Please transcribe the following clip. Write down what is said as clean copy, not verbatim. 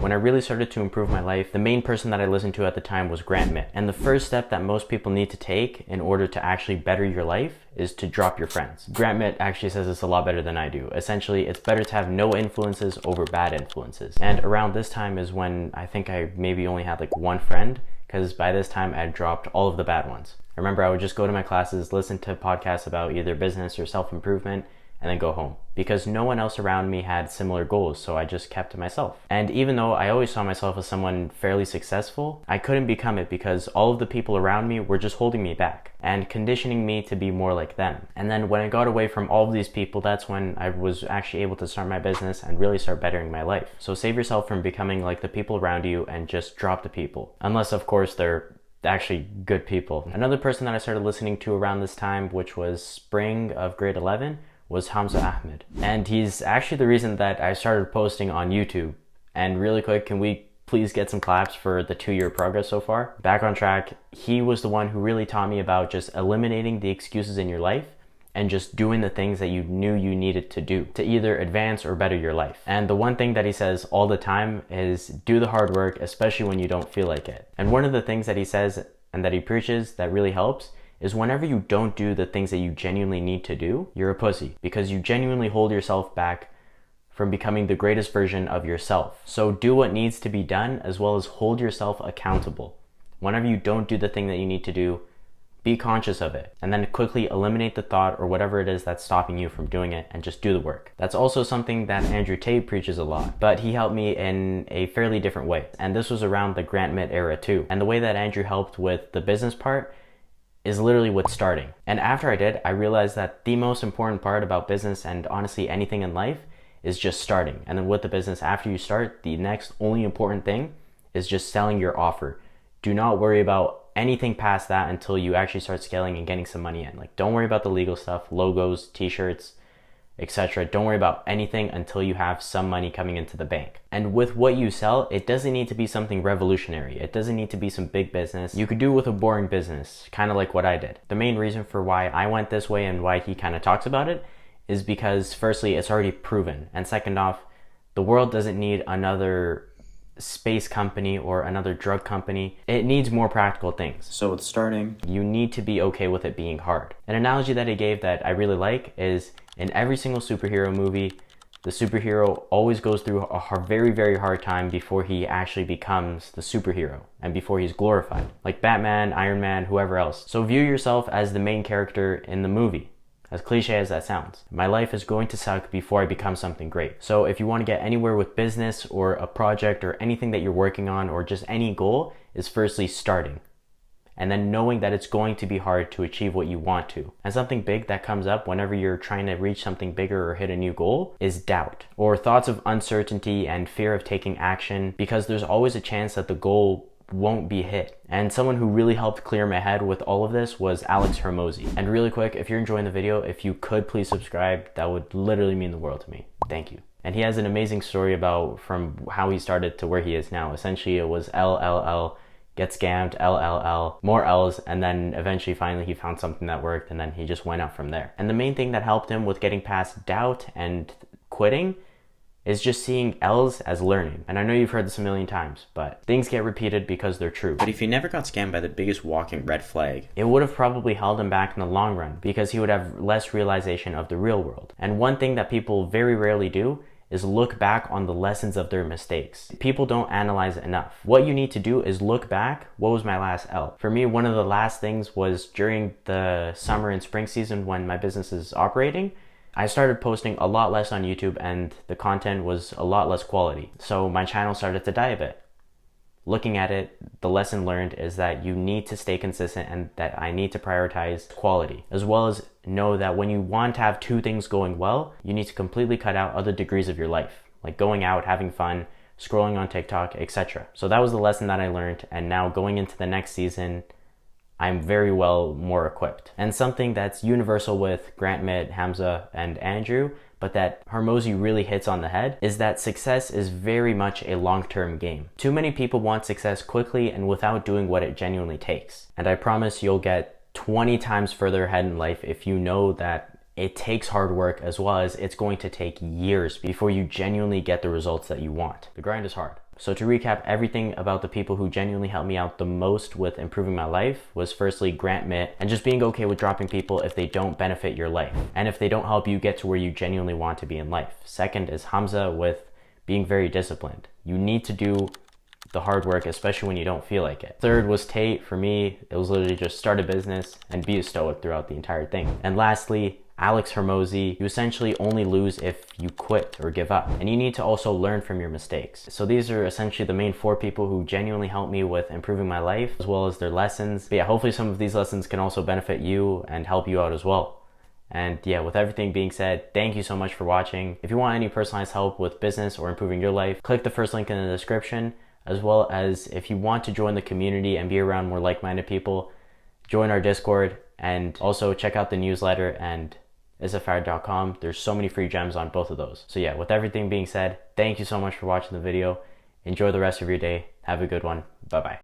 When I really started to improve my life, the main person that I listened to at the time was Grant Mitt. And the first step that most people need to take in order to actually better your life is to drop your friends. Grant Mitt actually says this a lot better than I do. Essentially, it's better to have no influences over bad influences. And around this time is when I think I maybe only had like one friend, because by this time I had dropped all of the bad ones. I remember I would just go to my classes, listen to podcasts about either business or self-improvement, and then go home, because no one else around me had similar goals, so I just kept to myself. And even though I always saw myself as someone fairly successful, I couldn't become it because all of the people around me were just holding me back and conditioning me to be more like them. And then when I got away from all of these people, that's when I was actually able to start my business and really start bettering my life. So save yourself from becoming like the people around you and just drop the people. Unless, of course, they're actually good people. Another person that I started listening to around this time, which was spring of grade 11, was Hamza Ahmed. And he's actually the reason that I started posting on YouTube. And really quick, can we please get some claps for the 2-year progress so far? Back on track, he was the one who really taught me about just eliminating the excuses in your life and just doing the things that you knew you needed to do to either advance or better your life. And the one thing that he says all the time is do the hard work, especially when you don't feel like it. And one of the things that he says and that he preaches that really helps is whenever you don't do the things that you genuinely need to do, you're a pussy, because you genuinely hold yourself back from becoming the greatest version of yourself. So do what needs to be done, as well as hold yourself accountable. Whenever you don't do the thing that you need to do, be conscious of it, and then quickly eliminate the thought or whatever it is that's stopping you from doing it, and just do the work. That's also something that Andrew Tate preaches a lot, but he helped me in a fairly different way. And this was around the Grant Mitt era too. And the way that Andrew helped with the business part is literally with starting. And after I did, I realized that the most important part about business and honestly anything in life is just starting. And then with the business, after you start, the next only important thing is just selling your offer. Do not worry about anything past that until you actually start scaling and getting some money in. Like, don't worry about the legal stuff, logos, t-shirts, etc. Don't worry about anything until you have some money coming into the bank. And with what you sell, it doesn't need to be something revolutionary. It doesn't need to be some big business. You could do it with a boring business, kind of like what I did. The main reason for why I went this way and why he kind of talks about it is because firstly, it's already proven. And second off, the world doesn't need another space company or another drug company. It needs more practical things. So with starting, you need to be okay with it being hard. An analogy that he gave that I really like is in every single superhero movie, the superhero always goes through a very, very hard time before he actually becomes the superhero and before he's glorified. Like Batman, Iron Man, whoever else. So view yourself as the main character in the movie. As cliche as that sounds. My life is going to suck before I become something great. So if you want to get anywhere with business or a project or anything that you're working on or just any goal, is firstly starting. And then knowing that it's going to be hard to achieve what you want to. And something big that comes up whenever you're trying to reach something bigger or hit a new goal is doubt, or thoughts of uncertainty and fear of taking action, because there's always a chance that the goal won't be hit. And someone who really helped clear my head with all of this was Alex Hormozi. And really quick, if you're enjoying the video, if you could please subscribe, that would literally mean the world to me. Thank you. And he has an amazing story about from how he started to where he is now. Essentially, it was LLL, get scammed, LLL, more L's, and then eventually finally he found something that worked, and then he just went up from there. And the main thing that helped him with getting past doubt and quitting is just seeing L's as learning. And I know you've heard this a million times, but things get repeated because they're true. But if he never got scammed by the biggest walking red flag, it would have probably held him back in the long run, because he would have less realization of the real world. And one thing that people very rarely do is look back on the lessons of their mistakes. People don't analyze it enough. What you need to do is look back, what was my last L? For me, one of the last things was during the summer and spring season when my business is operating, I started posting a lot less on YouTube and the content was a lot less quality. So my channel started to die a bit. Looking at it, the lesson learned is that you need to stay consistent and that I need to prioritize quality, as well as know that when you want to have two things going well, you need to completely cut out other degrees of your life, like going out, having fun, scrolling on TikTok, etc. So that was the lesson that I learned, and now going into the next season, I'm very well more equipped. And something that's universal with Grant Mitt, Hamza, and Andrew, but that Hormozi really hits on the head, is that success is very much a long-term game. Too many people want success quickly and without doing what it genuinely takes. And I promise you'll get 20 times further ahead in life if you know that it takes hard work, as well as it's going to take years before you genuinely get the results that you want. The grind is hard. So to recap, everything about the people who genuinely helped me out the most with improving my life was firstly Grant Mitt, and just being okay with dropping people if they don't benefit your life and if they don't help you get to where you genuinely want to be in life. Second is Hamza with being very disciplined. You need to do the hard work, especially when you don't feel like it. Third was Tate. For me, it was literally just start a business and be a stoic throughout the entire thing. And lastly, Alex Hermosi, you essentially only lose if you quit or give up. And you need to also learn from your mistakes. So these are essentially the main 4 people who genuinely helped me with improving my life, as well as their lessons. But yeah, hopefully some of these lessons can also benefit you and help you out as well. And yeah, with everything being said, thank you so much for watching. If you want any personalized help with business or improving your life, click the first link in the description, as well as if you want to join the community and be around more like-minded people, join our Discord, and also check out the newsletter and issafire.com. There's so many free gems on both of those. So yeah, with everything being said, thank you so much for watching the video. Enjoy the rest of your day. Have a good one. Bye-bye.